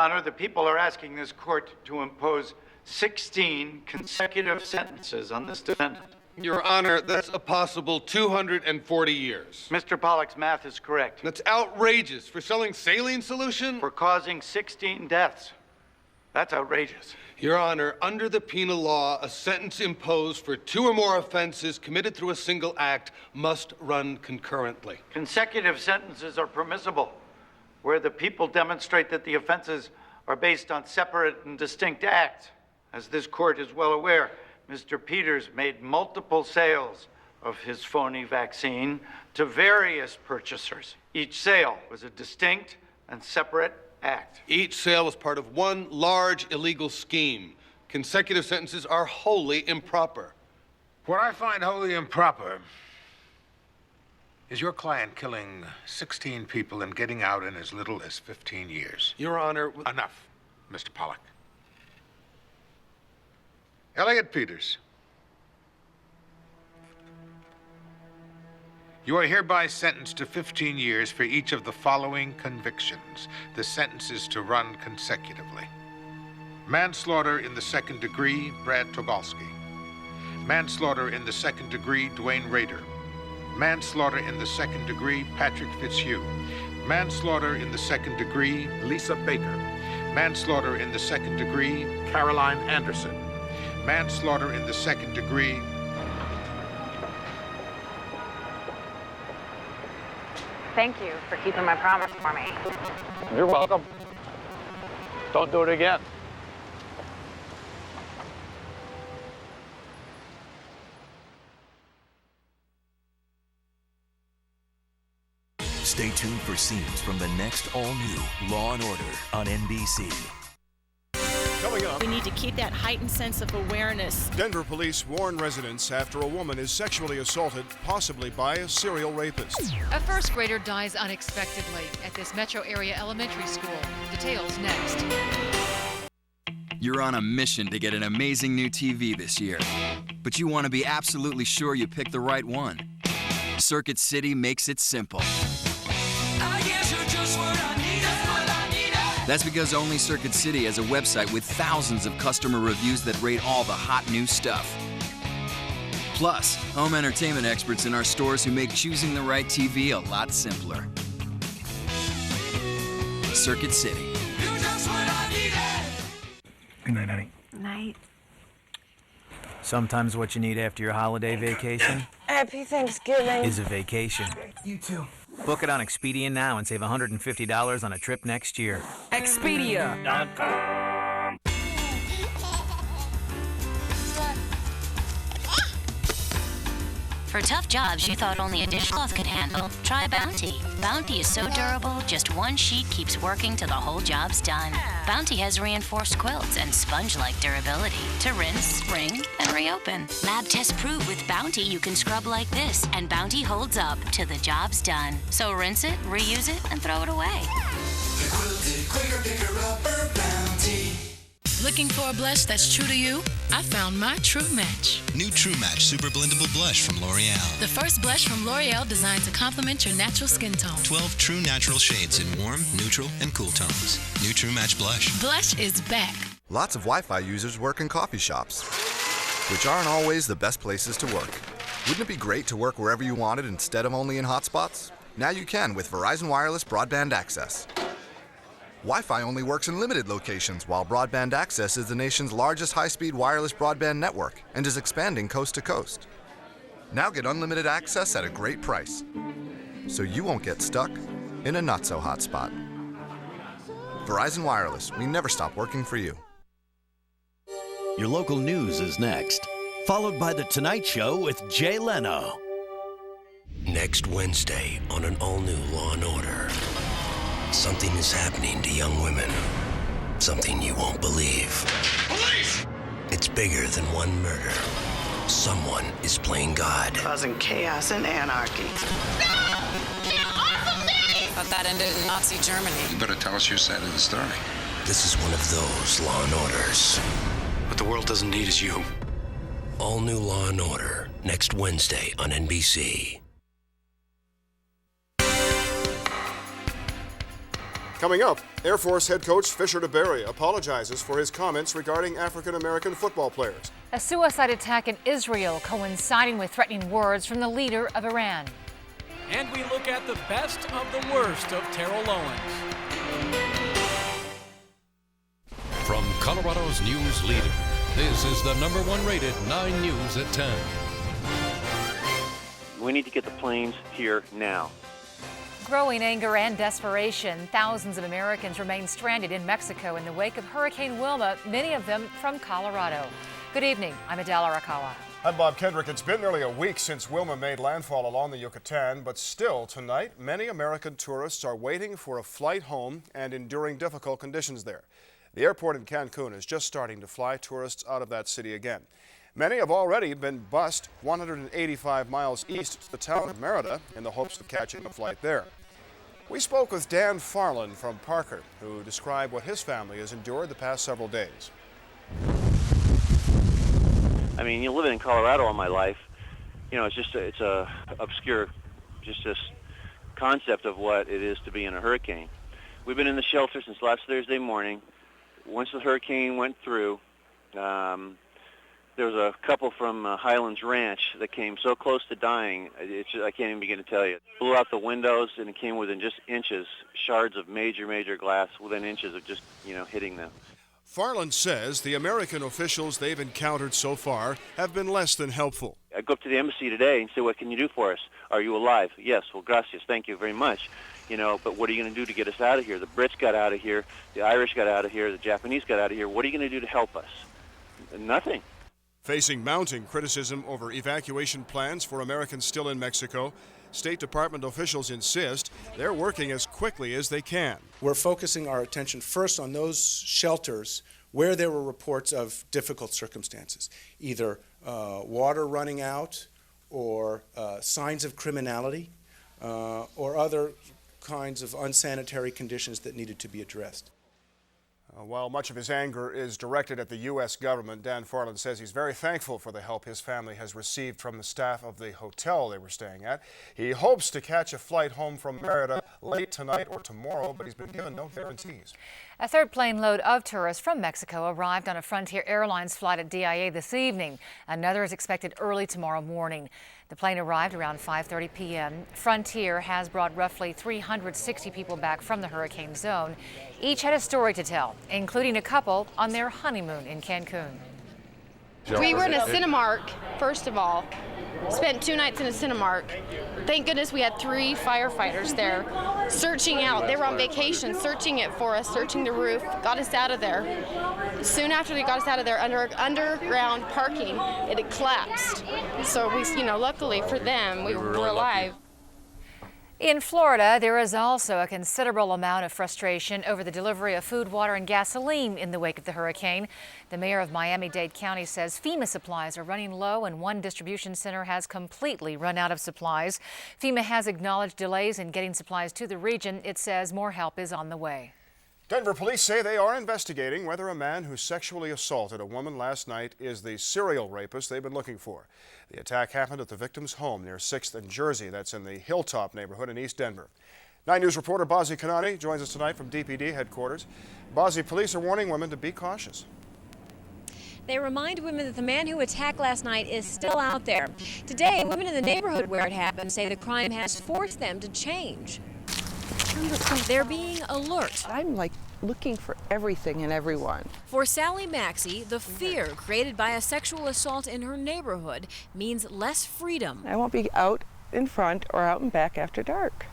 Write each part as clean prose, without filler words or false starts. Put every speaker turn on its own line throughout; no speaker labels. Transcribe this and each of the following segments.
Honor, the people are asking this court to impose 16 consecutive sentences on this defendant.
Your Honor, that's a possible 240 years.
Mr. Pollack's math is correct.
That's outrageous. For selling saline solution?
For causing 16 deaths. That's outrageous.
Your Honor, under the penal law, a sentence imposed for 2 or more offenses committed through a single act must run concurrently.
Consecutive sentences are permissible where the people demonstrate that the offenses are based on separate and distinct acts. As this court is well aware, Mr. Peters made multiple sales of his phony vaccine to various purchasers. Each sale was a distinct and separate act.
Each sale was part of one large illegal scheme. Consecutive sentences are wholly improper.
What I find wholly improper is your client killing 16 people and getting out in as little as 15 years.
Your Honor...
Enough, Mr. Pollack. Elliot Peters, you are hereby sentenced to 15 years for each of the following convictions. The sentence is to run consecutively. Manslaughter in the second degree, Brad Togalski. Manslaughter in the second degree, Dwayne Rader. Manslaughter in the second degree, Patrick Fitzhugh. Manslaughter in the second degree, Lisa Baker. Manslaughter in the second degree, Caroline Anderson. Manslaughter in the second degree.
Thank you for keeping my promise for me.
You're welcome. Don't do it again.
Stay tuned for scenes from the next all-new Law & Order on NBC.
Coming up,
we need to keep that heightened sense of awareness.
Denver police warn residents after a woman is sexually assaulted, possibly by a serial rapist.
A first grader dies unexpectedly at this metro area elementary school. Details next.
You're on a mission to get an amazing new TV this year, but you want to be absolutely sure you pick the right one. Circuit City makes it simple. That's because only Circuit City has a website with thousands of customer reviews that rate all the hot new stuff. Plus, home entertainment experts in our stores who make choosing the right TV a lot simpler. Circuit City.
Good night, honey.
Night.
Sometimes what you need after your holiday vacation
Happy Thanksgiving.
is a vacation.
You too.
Book it on Expedia now and save $150 on a trip next year.
Expedia.com.
For tough jobs you thought only a dishcloth could handle, try Bounty. Bounty is so durable, just one sheet keeps working till the whole job's done. Bounty has reinforced quilts and sponge-like durability to rinse, wring, and reopen. Lab tests prove with Bounty you can scrub like this, and Bounty holds up till the job's done. So rinse it, reuse it, and throw it away.
The quilted Quaker Picker Rubber Bounty.
Looking for a blush that's true to you? I found my true match.
New True Match Super Blendable Blush from L'Oreal.
The first blush from L'Oreal designed to complement your natural skin tone.
12 true natural shades in warm, neutral, and cool tones. New True Match Blush.
Blush is back.
Lots of Wi-Fi users work in coffee shops, which aren't always the best places to work. Wouldn't it be great to work wherever you wanted instead of only in hotspots? Now you can with Verizon Wireless Broadband Access. Wi-Fi only works in limited locations, while Broadband Access is the nation's largest high-speed wireless broadband network and is expanding coast to coast. Now get unlimited access at a great price, so you won't get stuck in a not-so-hot spot. Verizon Wireless, we never stop working for you.
Your local news is next, followed by The Tonight Show with Jay Leno.
Next Wednesday on an all-new Law & Order. Something is happening to young women. Something you won't believe. Police! It's bigger than one murder. Someone is playing God.
Causing chaos and anarchy.
No! Thought that ended in Nazi Germany.
You better tell us your side of the story.
This is one of those Law & Orders.
What the world doesn't need is you.
All new Law & Order, next Wednesday on NBC.
Coming up, Air Force head coach Fisher DeBerry apologizes for his comments regarding African-American football players.
A suicide attack in Israel coinciding with threatening words from the leader of Iran.
And we look at the best of the worst of Terrell Owens.
From Colorado's news leader, this is the #1 rated 9 News at 10.
We need to get the planes here now.
Growing anger and desperation, thousands of Americans remain stranded in Mexico in the wake of Hurricane Wilma, many of them from Colorado. Good evening, I'm Adele Arakawa.
I'm Bob Kendrick. It's been nearly a week since Wilma made landfall along the Yucatan, but still tonight, many American tourists are waiting for a flight home and enduring difficult conditions there. The airport in Cancun is just starting to fly tourists out of that city again. Many have already been bused 185 miles east to the town of Merida in the hopes of catching a flight there. We spoke with Dan Farland from Parker, who described what his family has endured the past several days.
I mean, you living in Colorado all my life, you know, it's a obscure, just this concept of what it is to be in a hurricane. We've been in the shelter since last Thursday morning. Once the hurricane went through, there was a couple from Highlands Ranch that came so close to dying, I can't even begin to tell you. It blew out the windows, and it came within just inches, shards of major glass within inches of just, hitting them.
Farland says the American officials they've encountered so far have been less than helpful.
I go up to the embassy today and say, what can you do for us? Are you alive? Yes. Well, gracias. Thank you very much. But what are you going to do to get us out of here? The Brits got out of here. The Irish got out of here. The Japanese got out of here. What are you going to do to help us? Nothing.
Facing mounting criticism over evacuation plans for Americans still in Mexico, State Department officials insist they're working as quickly as they can.
We're focusing our attention first on those shelters where there were reports of difficult circumstances, either water running out or signs of criminality or other kinds of unsanitary conditions that needed to be addressed.
While much of his anger is directed at the U.S. government, Dan Farland says he's very thankful for the help his family has received from the staff of the hotel they were staying at. He hopes to catch a flight home from Merida late tonight or tomorrow, but he's been given no guarantees.
A third plane load of tourists from Mexico arrived on a Frontier Airlines flight at DIA this evening. Another is expected early tomorrow morning. The plane arrived around 5:30 p.m. Frontier has brought roughly 360 people back from the hurricane zone. Each had a story to tell, including a couple on their honeymoon in Cancun.
We were in a Cinemark, first of all. Spent 2 nights in a Cinemark. Thank goodness we had 3 firefighters there searching out. They were on vacation, searching it for us, searching the roof, got us out of there. Soon after they got us out of there, under underground parking, it had collapsed. So we, luckily for them, we were alive.
In Florida, there is also a considerable amount of frustration over the delivery of food, water, and gasoline in the wake of the hurricane. The mayor of Miami-Dade County says FEMA supplies are running low and one distribution center has completely run out of supplies. FEMA has acknowledged delays in getting supplies to the region. It says more help is on the way.
Denver police say they are investigating whether a man who sexually assaulted a woman last night is the serial rapist they've been looking for. The attack happened at the victim's home near 6th and Jersey. That's in the Hilltop neighborhood in East Denver. 9 News reporter Bazi Kanani joins us tonight from DPD headquarters. Bazi, police are warning women to be cautious.
They remind women that the man who attacked last night is still out there. Today, women in the neighborhood where it happened say the crime has forced them to change. They're being alert.
I'm looking for everything and everyone.
For Sally Maxey, the fear created by a sexual assault in her neighborhood means less freedom.
I won't be out in front or out and back after dark.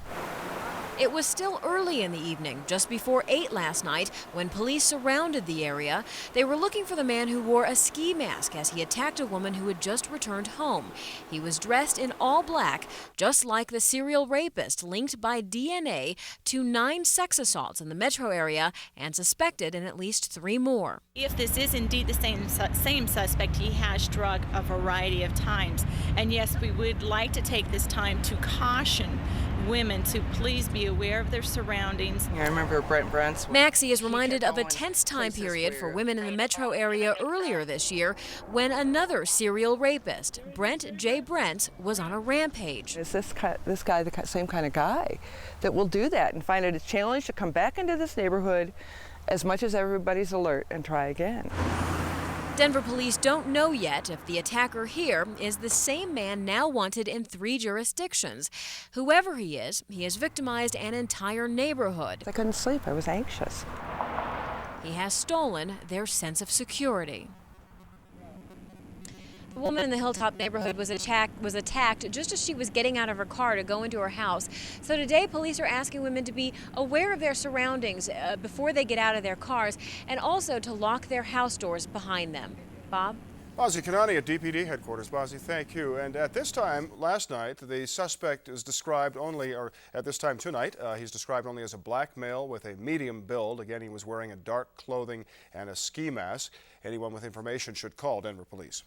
It was still early in the evening, just before 8 last night, when police surrounded the area. They were looking for the man who wore a ski mask as he attacked a woman who had just returned home. He was dressed in all black, just like the serial rapist linked by DNA to 9 sex assaults in the metro area and suspected in at least 3 more.
If this is indeed the same suspect, he has struck a variety of times. And yes, we would like to take this time to caution women to please be aware of their surroundings.
I remember Brent Brent's.
Maxie is reminded of a tense time period for women in the metro area earlier this year when another serial rapist, Brent J. Brent, was on a rampage.
Is this guy the same kind of guy that will do that and find it a challenge to come back into this neighborhood as much as everybody's alert and try again?
Denver police don't know yet if the attacker here is the same man now wanted in 3 jurisdictions. Whoever he has victimized an entire neighborhood.
I couldn't sleep. I was anxious.
He has stolen their sense of security. The woman in the Hilltop neighborhood was attacked just as she was getting out of her car to go into her house. So today, police are asking women to be aware of their surroundings before they get out of their cars, and also to lock their house doors behind them. Bob?
Bazzi Kanani at DPD headquarters. Bazzi, thank you. And at this time last night, the suspect is described only, or at this time tonight, he's described only as a black male with a medium build. Again, he was wearing a dark clothing and a ski mask. Anyone with information should call Denver Police.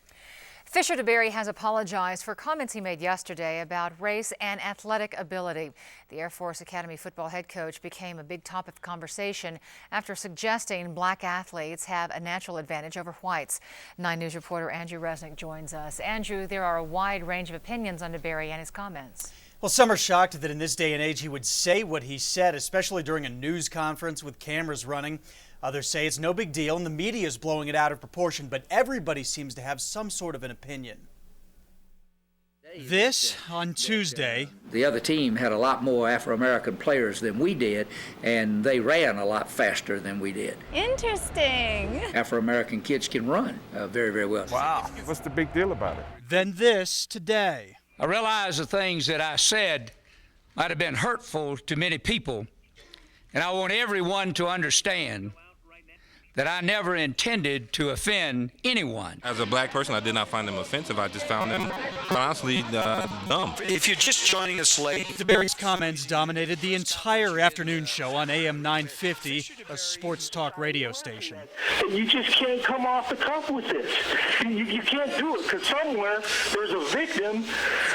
Fisher DeBerry has apologized for comments he made yesterday about race and athletic ability. The Air Force Academy football head coach became a big topic of conversation after suggesting black athletes have a natural advantage over whites. 9 News reporter Andrew Resnick joins us. Andrew, there are a wide range of opinions on DeBerry and his comments.
Well, some are shocked that in this day and age he would say what he said, especially during a news conference with cameras running. Others say it's no big deal and the media is blowing it out of proportion, but everybody seems to have some sort of an opinion. This on Tuesday.
The other team had a lot more Afro-American players than we did, and they ran a lot faster than we did.
Interesting.
Afro-American kids can run very, very well.
Wow. What's the big deal about it?
Then this today.
I realize the things that I said might have been hurtful to many people, and I want everyone to understand that I never intended to offend anyone.
As a black person, I did not find them offensive. I just found them honestly dumb. If you're just joining us late.
DeBerry's comments dominated the entire afternoon show on AM 950, a sports talk radio station.
You just can't come off the cuff with this. You can't do it because somewhere there's a victim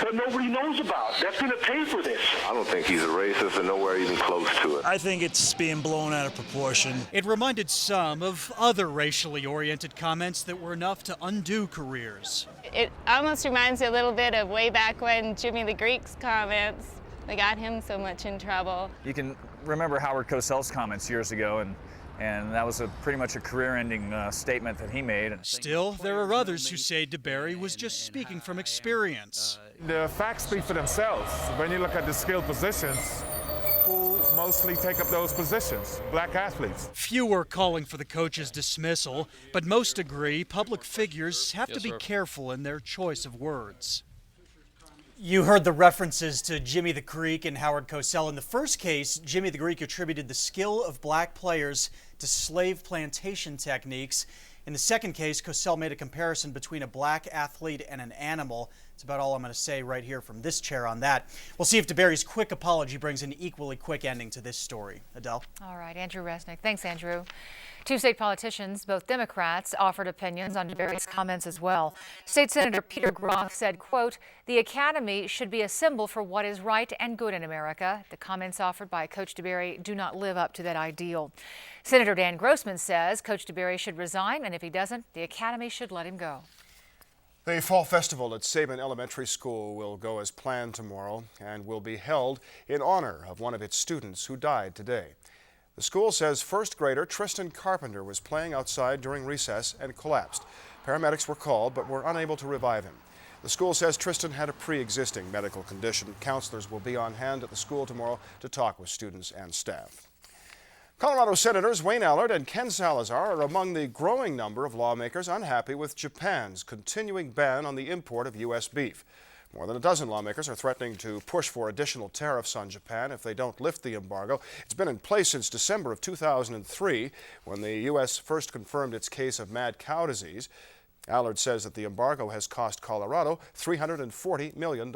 that nobody knows about that's going to pay for this.
I don't think he's a racist and nowhere even close to it.
I think it's being blown out of proportion.
It reminded some of other racially oriented comments that were enough to undo careers.
It almost reminds me a little bit of way back when Jimmy the Greek's comments, they got him so much in trouble.
You can remember Howard Cosell's comments years ago, and that was pretty much a career-ending statement that he made.
Still, there are others who say DeBerry was just speaking from experience.
The facts speak for themselves. When you look at the skilled positions, who mostly take up those positions? Black athletes.
Few are calling for the coach's dismissal, but most agree public figures have to be careful in their choice of words. You heard the references to Jimmy the Greek and Howard Cosell. In the first case, Jimmy the Greek attributed the skill of black players to slave plantation techniques. In the second case, Cosell made a comparison between a black athlete and an animal. That's about all I'm going to say right here from this chair on that. We'll see if DeBerry's quick apology brings an equally quick ending to this story. Adele?
All right, Andrew Resnick. Thanks, Andrew. 2 state politicians, both Democrats, offered opinions on DeBerry's comments as well. State Senator Peter Groff said, quote, "The Academy should be a symbol for what is right and good in America. The comments offered by Coach DeBerry do not live up to that ideal." Senator Dan Grossman says Coach DeBerry should resign, and if he doesn't, the Academy should let him go.
The Fall Festival at Sabin Elementary School will go as planned tomorrow and will be held in honor of one of its students who died today. The school says first grader Tristan Carpenter was playing outside during recess and collapsed. Paramedics were called but were unable to revive him. The school says Tristan had a pre-existing medical condition. Counselors will be on hand at the school tomorrow to talk with students and staff. Colorado Senators Wayne Allard and Ken Salazar are among the growing number of lawmakers unhappy with Japan's continuing ban on the import of U.S. beef. More than a dozen lawmakers are threatening to push for additional tariffs on Japan if they don't lift the embargo. It's been in place since December of 2003, when the U.S. first confirmed its case of mad cow disease. Allard says that the embargo has cost Colorado $340 million.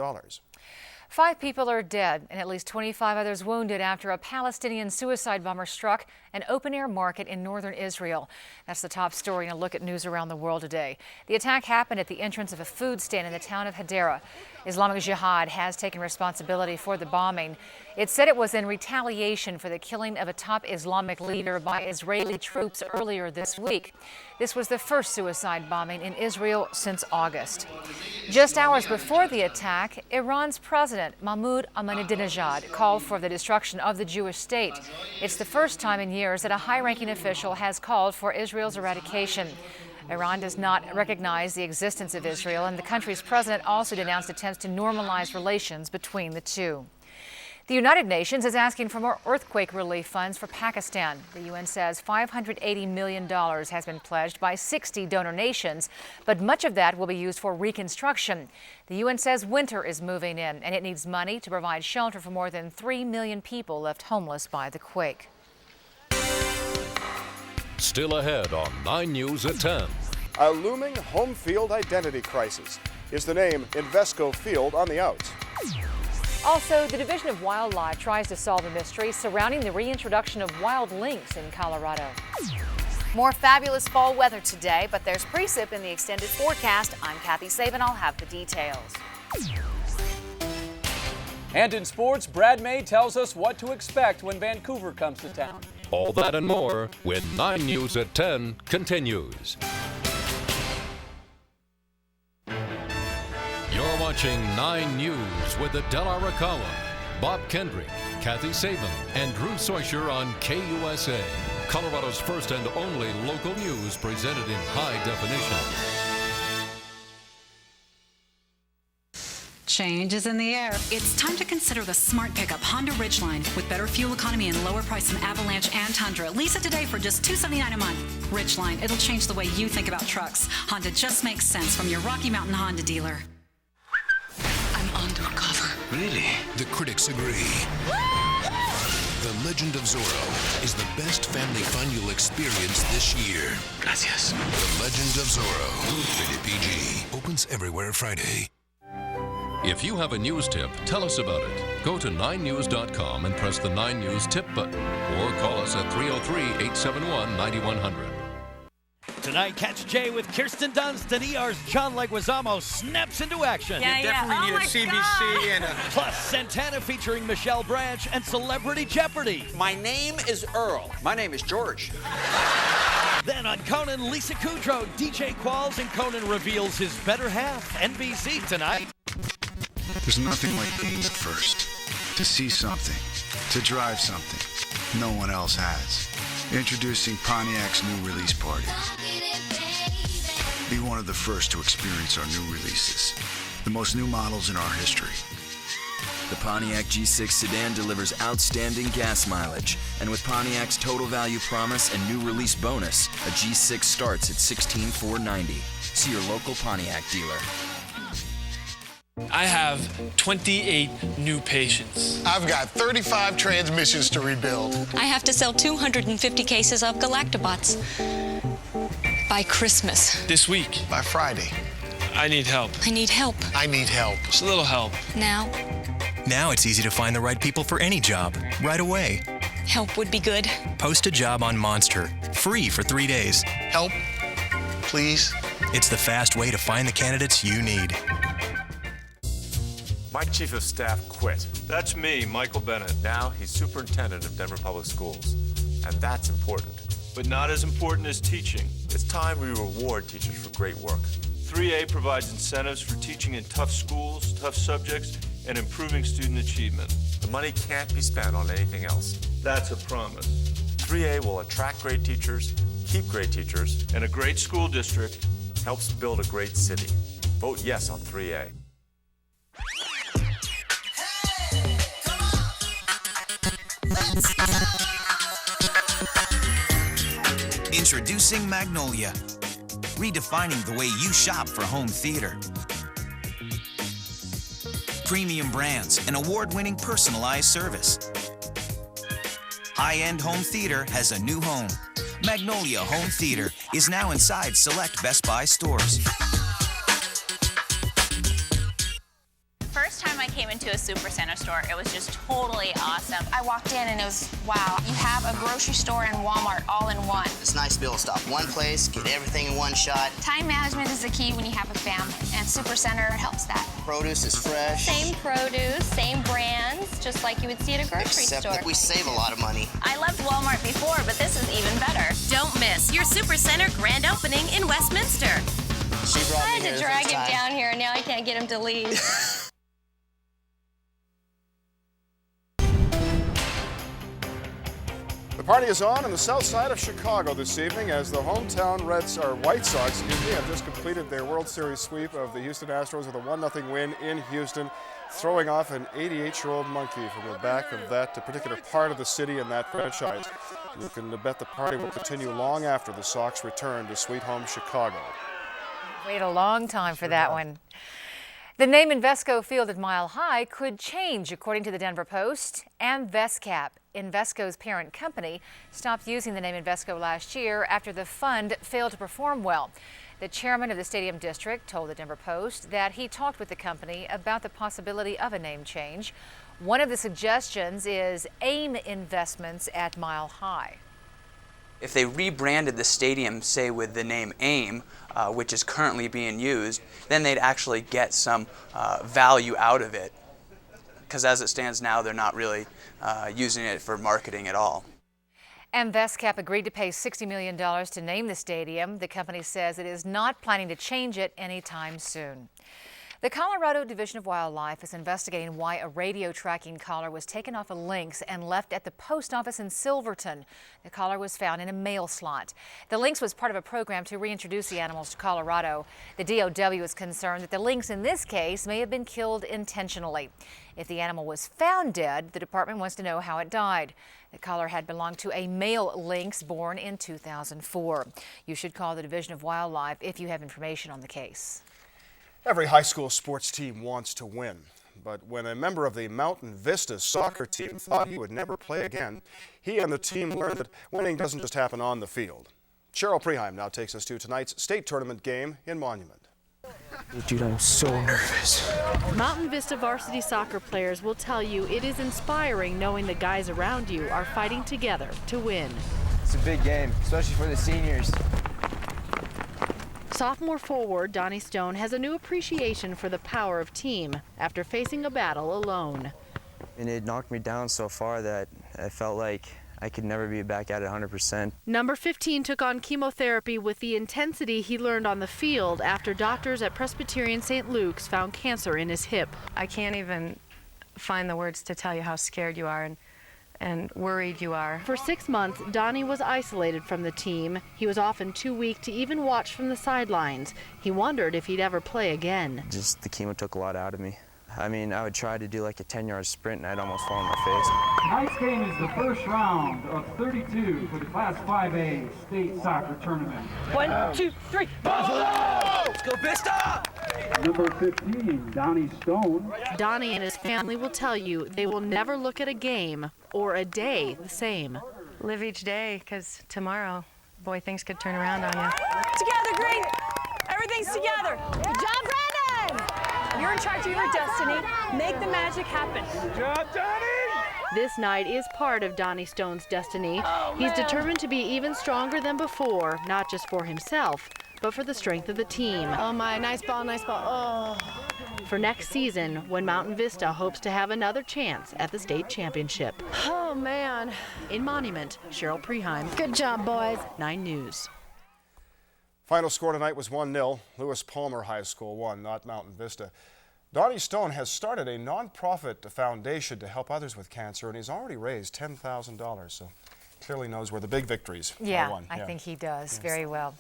5 people are dead and at least 25 others wounded after a Palestinian suicide bomber struck an open-air market in northern Israel. That's the top story in a look at news around the world today. The attack happened at the entrance of a food stand in the town of Hadera. Islamic Jihad has taken responsibility for the bombing. It said it was in retaliation for the killing of a top Islamic leader by Israeli troops earlier this week. This was the first suicide bombing in Israel since August. Just hours before the attack, Iran's president Mahmoud Ahmadinejad called for the destruction of the Jewish state. It's the first time in years that a high-ranking official has called for Israel's eradication. Iran does not recognize the existence of Israel, and the country's president also denounced attempts to normalize relations between the two. The United Nations is asking for more earthquake relief funds for Pakistan. The UN says $580 million has been pledged by 60 donor nations, but much of that will be used for reconstruction. The UN says winter is moving in, and it needs money to provide shelter for more than 3 million people left homeless by the quake.
Still ahead on 9 News at 10.
A looming home field identity crisis. Is the name Invesco Field on the outs?
Also, the Division of Wildlife tries to solve the mystery surrounding the reintroduction of wild lynx in Colorado.
More fabulous fall weather today, but there's precip in the extended forecast. I'm Kathy Saban. I'll have the details.
And in sports, Brad May tells us what to expect when Vancouver comes to town.
All that and more when 9 News at 10 continues. You're watching 9 News with Adela Arakawa, Bob Kendrick, Kathy Saban, and Drew Soicher on KUSA, Colorado's first and only local news presented in high definition.
Change is in the air. It's time to consider the smart pickup Honda Ridgeline with better fuel economy and lower price than Avalanche and Tundra. Lease it today for just $279 a month. Ridgeline, it'll change the way you think about trucks. Honda just makes sense from your Rocky Mountain Honda dealer. I'm undercover.
Really? The critics agree. The Legend of Zorro is the best family fun you'll experience this year. Gracias. The Legend of Zorro. Rated PG. Opens everywhere Friday.
If you have a news tip, tell us about it. Go to 9news.com and press the 9 News tip button, or call us at 303-871-9100.
Tonight, catch Jay with Kirsten Dunst and ER's John Leguizamo snaps into action.
You definitely need a CBC and a...
Plus, Santana featuring Michelle Branch and Celebrity Jeopardy.
My name is Earl. My name is George.
Then on Conan, Lisa Kudrow, DJ Qualls, and Conan reveals his better half. NBC tonight.
There's nothing like being first. To see something, to drive something no one else has. Introducing Pontiac's new release party. Be one of the first to experience our new releases. The most new models in our history.
The Pontiac G6 sedan delivers outstanding gas mileage. And with Pontiac's total value promise and new release bonus, a G6 starts at $16,490. See your local Pontiac dealer.
I have 28 new patients.
I've got 35 transmissions to rebuild.
I have to sell 250 cases of Galactobots by Christmas.
This week.
By Friday.
I need help.
I need help.
I need help.
Just a little help.
Now
it's easy to find the right people for any job, right away.
Help would be good.
Post a job on Monster, free for 3 days.
Help, please.
It's the fast way to find the candidates you need.
My chief of staff quit.
That's me, Michael Bennett.
Now he's superintendent of Denver Public Schools. And that's important.
But not as important as teaching.
It's time we reward teachers for great work.
3A provides incentives for teaching in tough schools, tough subjects, and improving student achievement.
The money can't be spent on anything else.
That's a promise.
3A will attract great teachers, keep great teachers,
and a great school district
helps build a great city. Vote yes on 3A.
Introducing Magnolia, redefining the way you shop for home theater. Premium brands and award-winning personalized service. High-end home theater has a new home. Magnolia Home Theater is now inside select Best Buy stores.
First time I came into a Supercenter store. It was just totally awesome.
I walked in and it was, wow, you have a grocery store and Walmart all in one.
It's nice to be able to stop one place, get everything in one shot.
Time management is the key when you have a family, and Supercenter helps that.
Produce is fresh.
Same produce, same brands, just like you would see at a grocery
Except
store.
that we save a lot of money.
I loved Walmart before, but this is even better.
Don't miss your Supercenter grand opening in Westminster.
She brought
I
me
had
here
to
the
drag
first
him
time.
down here, and now I can't get him to leave.
The party is on the south side of Chicago this evening as the hometown White Sox have just completed their World Series sweep of the Houston Astros with a 1-0 win in Houston, throwing off an 88-year-old monkey from the back of that particular part of the city and that franchise. You can bet the party will continue long after the Sox return to Sweet Home Chicago.
Wait a long time for that one. The name Invesco Field at Mile High could change, according to the Denver Post. Invescap, Invesco's parent company, stopped using the name Invesco last year after the fund failed to perform well. The chairman of the stadium district told the Denver Post that he talked with the company about the possibility of a name change. One of the suggestions is AIM Investments at Mile High.
If they rebranded the stadium, say with the name AIM, which is currently being used, then they'd actually get some value out of it. Because as it stands now, they're not really using it for marketing at all.
Invescap agreed to pay $60 million to name the stadium. The company says it is not planning to change it anytime soon. The Colorado Division of Wildlife is investigating why a radio tracking collar was taken off a lynx and left at the post office in Silverton. The collar was found in a mail slot. The lynx was part of a program to reintroduce the animals to Colorado. The DOW is concerned that the lynx in this case may have been killed intentionally. If the animal was found dead, the department wants to know how it died. The collar had belonged to a male lynx born in 2004. You should call the Division of Wildlife if you have information on the case.
Every high school sports team wants to win, but when a member of the Mountain Vista soccer team thought he would never play again, he and the team learned that winning doesn't just happen on the field. Cheryl Preheim now takes us to tonight's state tournament game in Monument.
Dude, I'm so nervous.
Mountain Vista varsity soccer players will tell you it is inspiring knowing the guys around you are fighting together to win.
It's a big game, especially for the seniors.
Sophomore forward Donnie Stone has a new appreciation for the power of team after facing a battle alone.
And it knocked me down so far that I felt like I could never be back at it 100%.
Number 15 took on chemotherapy with the intensity he learned on the field after doctors at Presbyterian St. Luke's found cancer in his hip.
I can't even find the words to tell you how scared you are and worried you are.
For 6 months, Donnie was isolated from the team. He was often too weak to even watch from the sidelines. He wondered if he'd ever play again.
Just the chemo took a lot out of me. I mean, I would try to do like a 10-yard sprint and I'd almost fall on my face.
Tonight's game is the first round of 32 for the Class 5A state soccer tournament.
1, 2, 3.
Let's go Vista!
Number 15, Donnie Stone.
Donnie and his family will tell you they will never look at a game or a day the same.
Live each day, because tomorrow, boy, things could turn around on you.
Together, Green! Everything's together! Good job, Brandon! You're in charge of your destiny. Make the magic happen.
Good job, Donnie!
This night is part of Donnie Stone's destiny. He's determined to be even stronger than before, not just for himself, but for the strength of the team.
Oh my, nice ball, nice ball. Oh.
For next season, when Mountain Vista hopes to have another chance at the state championship.
Oh man.
In Monument, Cheryl Preheim.
Good job, boys.
9 News.
Final score tonight was 1-0. Lewis Palmer High School won, not Mountain Vista. Donnie Stone has started a nonprofit foundation to help others with cancer, and he's already raised $10,000, so clearly knows where the big victories are won.
I think he does very well.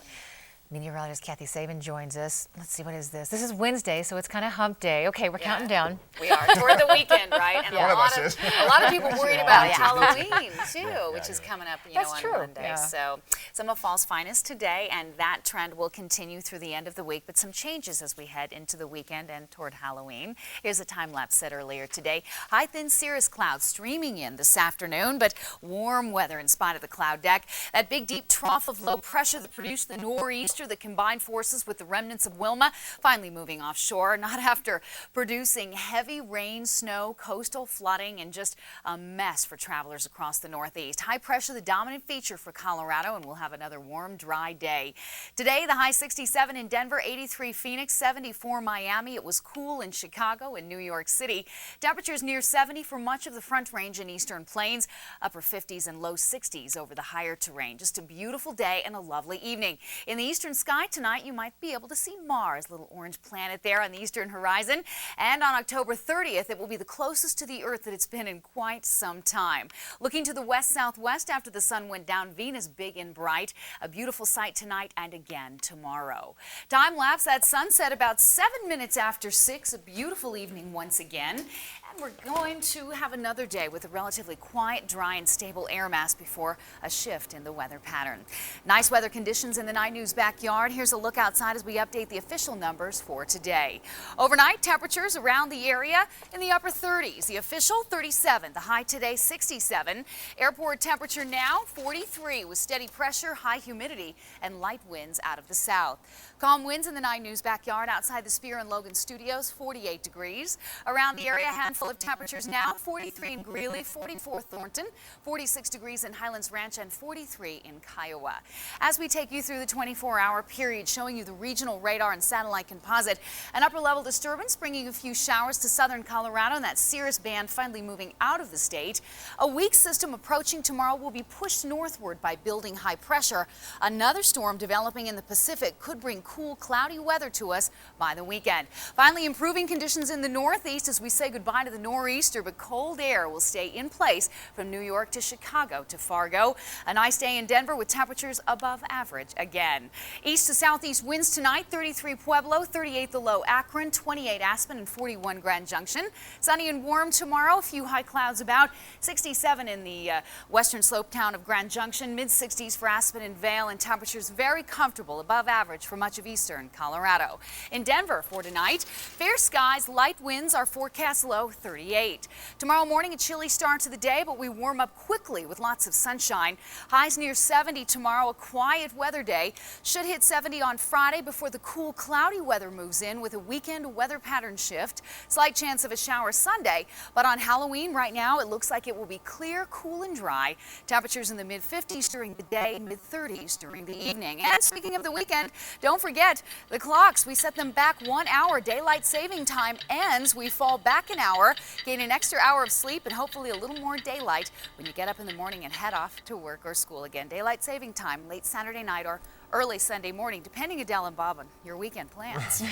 Meteorologist Kathy Saban joins us. Let's see, what is this? This is Wednesday, so it's kind of hump day. Okay, we're counting down.
We are toward the weekend, right? And a lot of people worried about Halloween too, which is coming up, on Monday.
Yeah.
So some of fall's finest today, and that trend will continue through the end of the week, but some changes as we head into the weekend and toward Halloween. Here's a time lapse set earlier today. High thin cirrus clouds streaming in this afternoon, but warm weather in spite of the cloud deck. That big deep trough of low pressure that produced the nor'easter disaster that combined forces with the remnants of Wilma finally moving offshore, not after producing heavy rain, snow, coastal flooding, and just a mess for travelers across the Northeast. High pressure, the dominant feature for Colorado, and we'll have another warm, dry day. Today, the high 67 in Denver, 83 Phoenix, 74 Miami. It was cool in Chicago and New York City. Temperatures near 70 for much of the Front Range and Eastern Plains, upper 50s and low 60s over the higher terrain. Just a beautiful day and a lovely evening. In the eastern sky tonight, you might be able to see Mars, little orange planet there on the eastern horizon. And on October 30th, it will be the closest to the Earth that it's been in quite some time. Looking to the west-southwest after the sun went down, Venus big and bright. A beautiful sight tonight and again tomorrow. Time lapse at sunset about 7 minutes after 6. A beautiful evening once again. And we're going to have another day with a relatively quiet, dry, and stable air mass before a shift in the weather pattern. Nice weather conditions in the 9 News backyard. Here's a look outside as we update the official numbers for today. Overnight temperatures around the area in the upper 30s. The official 37. The high today 67. Airport temperature now 43 with steady pressure, high humidity, and light winds out of the south. Calm winds in the 9 News backyard outside the Spear and Logan studios, 48 degrees. Around the area, a handful of temperatures now, 43 in Greeley, 44 Thornton, 46 degrees in Highlands Ranch, and 43 in Kiowa. As we take you through the 24-hour period, showing you the regional radar and satellite composite, an upper-level disturbance bringing a few showers to southern Colorado, and that cirrus band finally moving out of the state. A weak system approaching tomorrow will be pushed northward by building high pressure. Another storm developing in the Pacific could bring cool, cloudy weather to us by the weekend. Finally, improving conditions in the northeast as we say goodbye to the nor'easter, but cold air will stay in place from New York to Chicago to Fargo. A nice day in Denver with temperatures above average again. East to southeast winds tonight, 33 Pueblo, 38 the low Akron, 28 Aspen, and 41 Grand Junction. Sunny and warm tomorrow, a few high clouds about, 67 in the western slope town of Grand Junction, mid-60s for Aspen and Vail, and temperatures very comfortable, above average for much of eastern Colorado. In Denver for tonight, fair skies, light winds, our forecast low 38. Tomorrow morning, a chilly start to the day, but we warm up quickly with lots of sunshine. Highs near 70 tomorrow, a quiet weather day. Should hit 70 on Friday before the cool, cloudy weather moves in with a weekend weather pattern shift. Slight chance of a shower Sunday, but on Halloween right now, it looks like it will be clear, cool, and dry. Temperatures in the mid-50s during the day, mid-30s during the evening. And speaking of the weekend, don't forget the clocks. We set them back 1 hour. Daylight saving time ends. We fall back an hour, gain an extra hour of sleep, and hopefully a little more daylight when you get up in the morning and head off to work or school again. Daylight saving time late Saturday night or early Sunday morning, depending, Adele and Bob, on your weekend plans.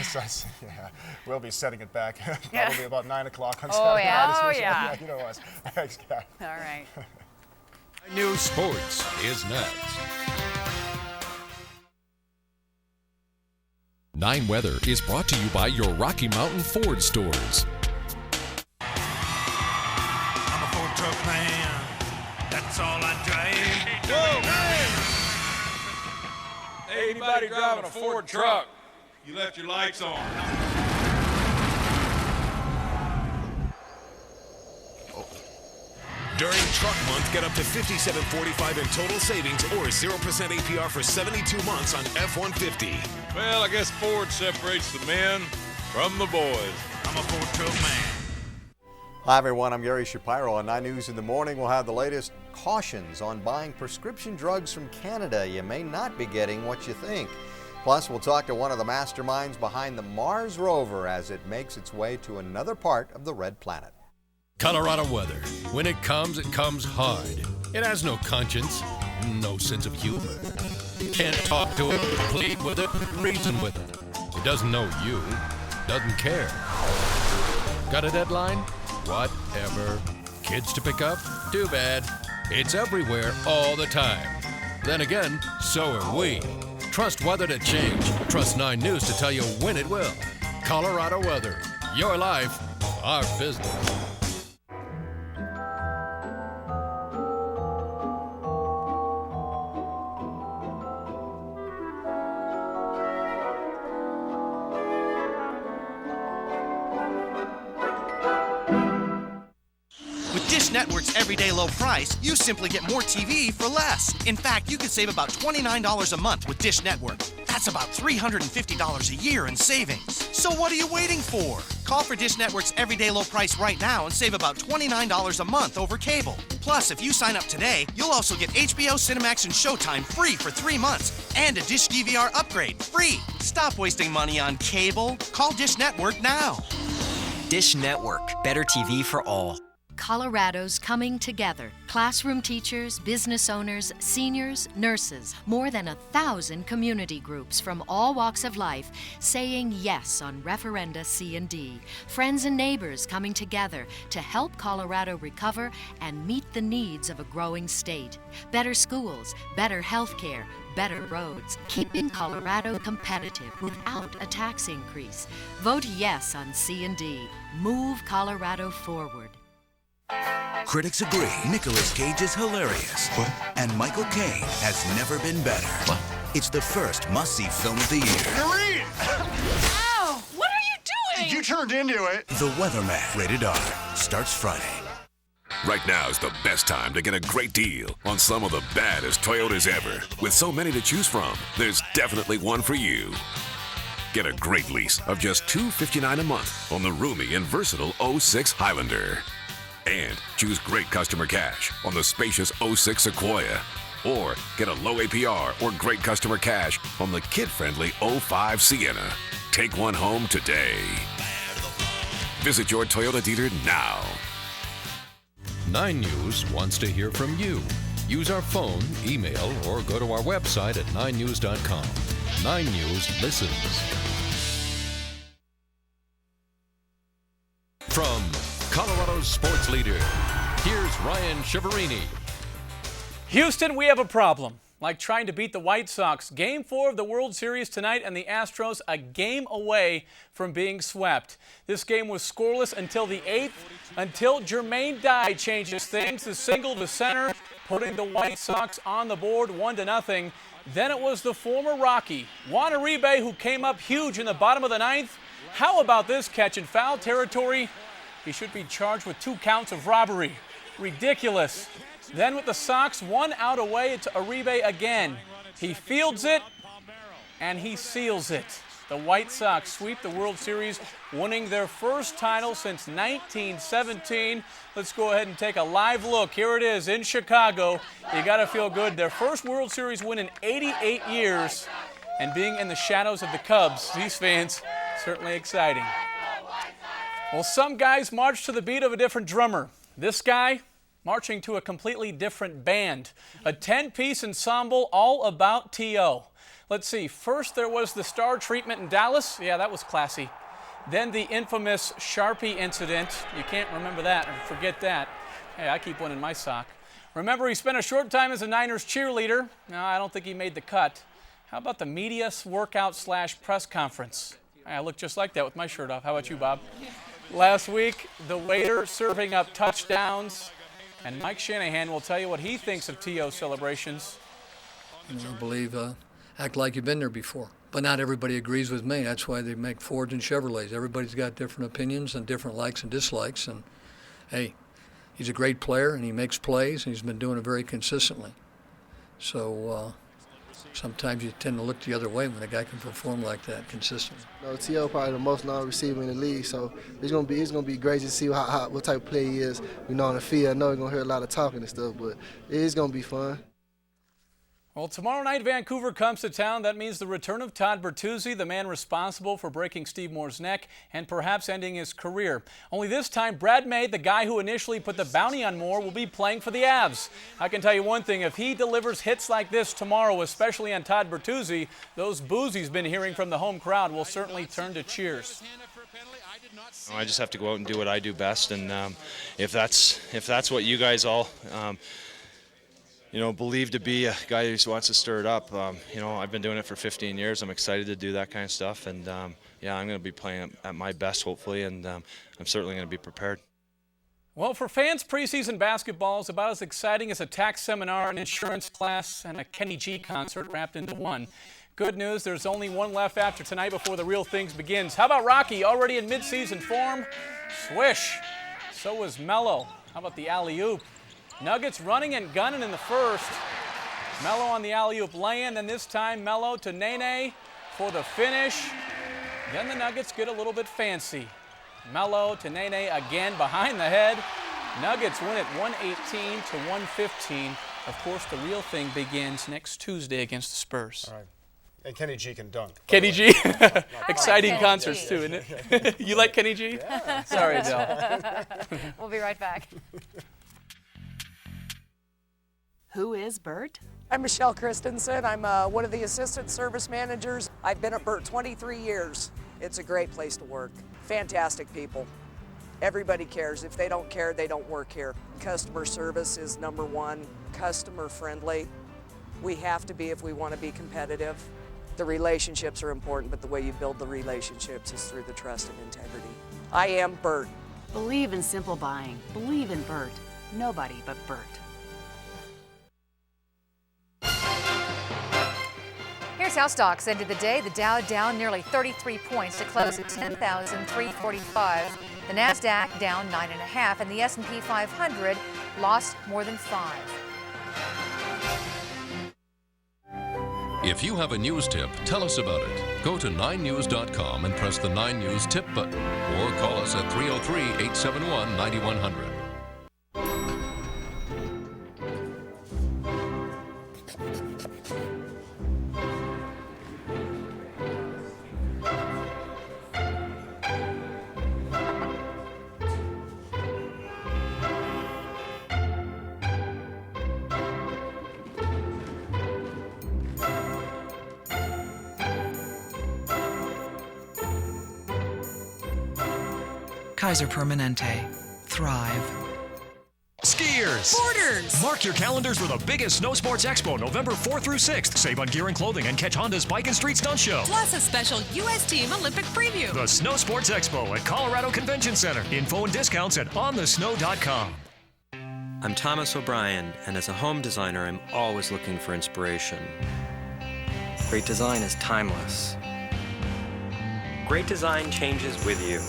Yeah, we'll be setting it back probably about 9 o'clock on
Oh,
Saturday
yeah.
night.
Oh, yeah.
You know us. Thanks, Kat.
All right.
News Sports is next. 9 Weather is brought to you by your Rocky Mountain Ford stores.
I'm a Ford truck man. That's all I drive.
Whoa! Hey, anybody driving a Ford truck? You left your lights on.
During Truck Month, get up to $57.45 in total savings or 0% APR for 72 months on F-150.
Well, I guess Ford separates the men from the boys.
I'm a Ford truck man.
Hi everyone, I'm Gary Shapiro. On 9 News in the morning, we'll have the latest cautions on buying prescription drugs from Canada. You may not be getting what you think. Plus, we'll talk to one of the masterminds behind the Mars rover as it makes its way to another part of the red planet.
Colorado weather. When it comes hard. It has no conscience, no sense of humor. You can't talk to it, plead with it, reason with it. It doesn't know you, doesn't care. Got a deadline? Whatever. Kids to pick up? Too bad. It's everywhere all the time. Then again, so are we. Trust weather to change. Trust 9 News to tell you when it will. Colorado weather. Your life, our business.
Network's everyday low price, you simply get more TV for less. In fact, you could save about $29 a month with Dish Network. That's about $350 a year in savings. So what are you waiting for? Call for Dish Network's everyday low price right now and save about $29 a month over cable. Plus, if you sign up today, you'll also get HBO, Cinemax, and Showtime free for 3 months and a Dish DVR upgrade free. Stop wasting money on cable. Call Dish Network now.
Dish Network, better TV for all.
Colorado's coming together. Classroom teachers, business owners, seniors, nurses, more than 1,000 community groups from all walks of life saying yes on referenda C and D. Friends and neighbors coming together to help Colorado recover and meet the needs of a growing state. Better schools, better health care, better roads, keeping Colorado competitive without a tax increase. Vote yes on C and D. Move Colorado forward.
Critics agree Nicolas Cage is hilarious. What? And Michael Caine has never been better. What? It's the first must-see film of the year.
Marie!
Ow! What are you doing?
You turned into it.
The Weatherman, rated R, starts Friday.
Right now is the best time to get a great deal on some of the baddest Toyotas ever. With so many to choose from, there's definitely one for you. Get a great lease of just $259 a month on the roomy and versatile 06 Highlander. And choose great customer cash on the spacious 06 Sequoia. Or get a low APR or great customer cash on the kid-friendly 05 Sienna. Take one home today. Visit your Toyota dealer now.
9 News wants to hear from you. Use our phone, email, or go to our website at 9news.com. 9 News listens. From Colorado's sports leader, here's Ryan Chiaverini.
Houston, we have a problem. Like trying to beat the White Sox. Game 4 of the World Series tonight, and the Astros a game away from being swept. This game was scoreless until the 8th, until Jermaine Dye changes things. The single to center, putting the White Sox on the board 1-0. Then it was the former Rocky, Juan Uribe, who came up huge in the bottom of the 9th. How about this catch in foul territory? He should be charged with 2 counts of robbery. Ridiculous. Then with the Sox 1 out away, it's Uribe again. He fields it, and he seals it. The White Sox sweep the World Series, winning their first title since 1917. Let's go ahead and take a live look. Here it is in Chicago. You got to feel good. Their first World Series win in 88 years. And being in the shadows of the Cubs, these fans, certainly exciting. Well, some guys march to the beat of a different drummer. This guy marching to a completely different band. A 10-piece ensemble all about T.O. Let's see, first there was the star treatment in Dallas. Yeah, that was classy. Then the infamous Sharpie incident. You can't remember that or forget that. Hey, I keep one in my sock. Remember, he spent a short time as a Niners cheerleader. No, I don't think he made the cut. How about the media workout / press conference? I look just like that with my shirt off. How about you, Bob? Last week, the waiter serving up touchdowns. And Mike Shanahan will tell you what he thinks of T.O.'s celebrations.
I believe, act like you've been there before. But not everybody agrees with me. That's why they make Fords and Chevrolets. Everybody's got different opinions and different likes and dislikes. And, hey, he's a great player, and he makes plays, and he's been doing it very consistently. So sometimes you tend to look the other way when a guy can perform like that consistently.
No, T.O. probably the most known receiver in the league, so it's gonna be great to see what type of player he is. On the field, I know you're gonna hear a lot of talking and stuff, but it is gonna be fun.
Well, tomorrow night, Vancouver comes to town. That means the return of Todd Bertuzzi, the man responsible for breaking Steve Moore's neck and perhaps ending his career. Only this time, Brad May, the guy who initially put the bounty on Moore, will be playing for the Avs. I can tell you one thing, if he delivers hits like this tomorrow, especially on Todd Bertuzzi, those boos he's been hearing from the home crowd will certainly turn to cheers.
I just have to go out and do what I do best, and if that's what you guys all believe to be a guy who wants to stir it up. I've been doing it for 15 years. I'm excited to do that kind of stuff, and I'm going to be playing at my best, hopefully, and I'm certainly going to be prepared.
Well, for fans, preseason basketball is about as exciting as a tax seminar, an insurance class, and a Kenny G concert wrapped into one. Good news, there's only one left after tonight before the real things begins. How about Rocky, already in midseason form? Swish. So was Melo. How about the alley-oop? Nuggets running and gunning in the first. Melo on the alley-oop lay-in, and this time Melo to Nene for the finish. Then the Nuggets get a little bit fancy. Melo to Nene again behind the head. Nuggets win it 118 to 115. Of course, the real thing begins next Tuesday against the Spurs.
All right. And Kenny G can dunk.
Kenny G. Exciting
Kenny
concerts
G.
too, isn't it? You like Kenny G?
Yeah.
Sorry, Del.
We'll be right back.
Who is Bert?
I'm Michelle Christensen. I'm one of the assistant service managers. I've been at Bert 23 years. It's a great place to work. Fantastic people. Everybody cares. If they don't care, they don't work here. Customer service is number one. Customer friendly. We have to be if we want to be competitive. The relationships are important, but the way you build the relationships is through the trust and integrity. I am Bert.
Believe in simple buying. Believe in Bert. Nobody but Bert.
Here's how stocks ended the day. The Dow down nearly 33 points to close at 10,345. The Nasdaq down 9.5, and the S&P 500 lost more than 5.
If you have a news tip, tell us about it. Go to 9news.com and press the 9 News tip button, or call us at 303-871-9100.
Kaiser Permanente. Thrive.
Skiers!
Boarders!
Mark your calendars for the biggest snow sports expo November 4th through 6th. Save on gear and clothing and catch Honda's Bike and Street Stunt Show.
Plus a special U.S. Team Olympic preview.
The Snow Sports Expo at Colorado Convention Center. Info and discounts at onthesnow.com.
I'm Thomas O'Brien, and as a home designer, I'm always looking for inspiration. Great design is timeless. Great design changes with you.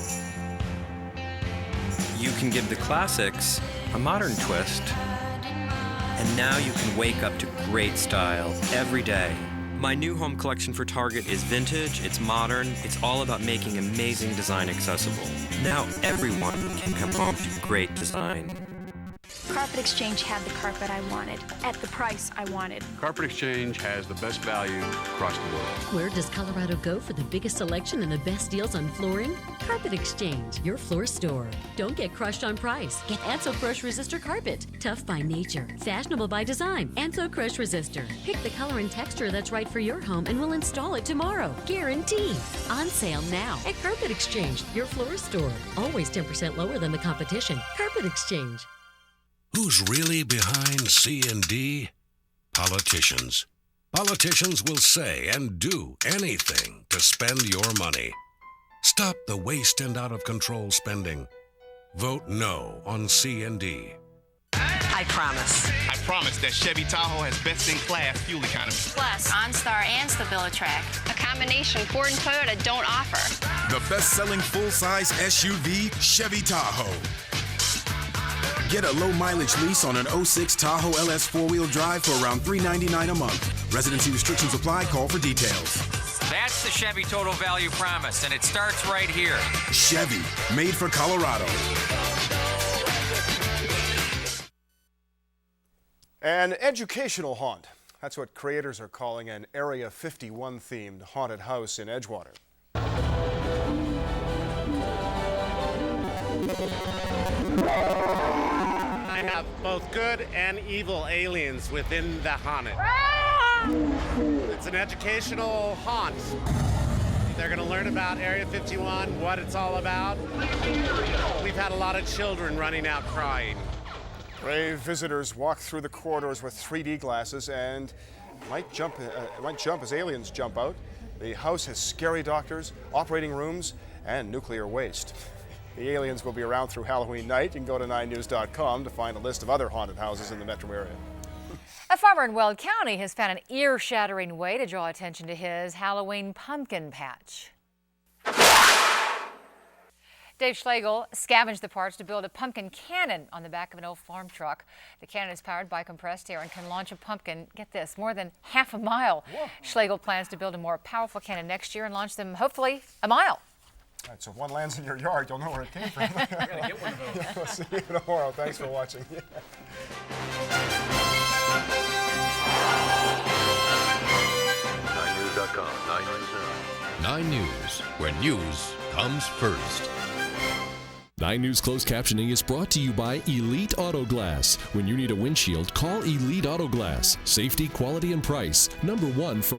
You can give the classics a modern twist, and now you can wake up to great style every day. My new home collection for Target is vintage, it's modern, it's all about making amazing design accessible. Now everyone can come home to great design.
Carpet Exchange had the carpet I wanted, at the price I wanted.
Carpet Exchange has the best value across the world.
Where does Colorado go for the biggest selection and the best deals on flooring? Carpet Exchange, your floor store. Don't get crushed on price. Get Anso Crush Resistor Carpet. Tough by nature, fashionable by design. Anso Crush Resistor. Pick the color and texture that's right for your home and we'll install it tomorrow. Guaranteed. On sale now at Carpet Exchange, your floor store. Always 10% lower than the competition. Carpet Exchange.
Who's really behind C&D? Politicians. Politicians will say and do anything to spend your money. Stop the waste and out-of-control spending. Vote no on C&D.
I promise.
I promise that Chevy Tahoe has best-in-class fuel economy.
Plus, OnStar and StabiliTrak. A combination Ford and Toyota don't offer.
The best-selling full-size SUV, Chevy Tahoe. Get a low-mileage lease on an 06 Tahoe LS 4-wheel drive for around $399 a month. Residency restrictions apply. Call for details.
That's the Chevy Total Value Promise, and it starts right here.
Chevy, made for Colorado.
An educational haunt. That's what creators are calling an Area 51-themed haunted house in Edgewater.
I have both good and evil aliens within the haunted. It's an educational haunt. They're going to learn about Area 51, what it's all about. We've had a lot of children running out crying.
Brave visitors walk through the corridors with 3D glasses and might jump as aliens jump out. The house has scary doctors, operating rooms, and nuclear waste. The aliens will be around through Halloween night. You can go to 9news.com to find a list of other haunted houses in the metro area.
A farmer in Weld County has found an ear-shattering way to draw attention to his Halloween pumpkin patch. Dave Schlegel scavenged the parts to build a pumpkin cannon on the back of an old farm truck. The cannon is powered by compressed air and can launch a pumpkin, get this, more than half a mile. Whoa. Schlegel plans to build a more powerful cannon next year and launch them, hopefully, a mile.
All right, so if one lands in your yard, you'll know where it came from. We're going to get one of those. Yeah, we'll see you tomorrow. Thanks for watching. Yeah.
9news.com, 9 News Now. 9 News, where news comes first.
9 News Closed Captioning is brought to you by Elite Auto Glass. When you need a windshield, call Elite Auto Glass. Safety, quality, and price. #1 for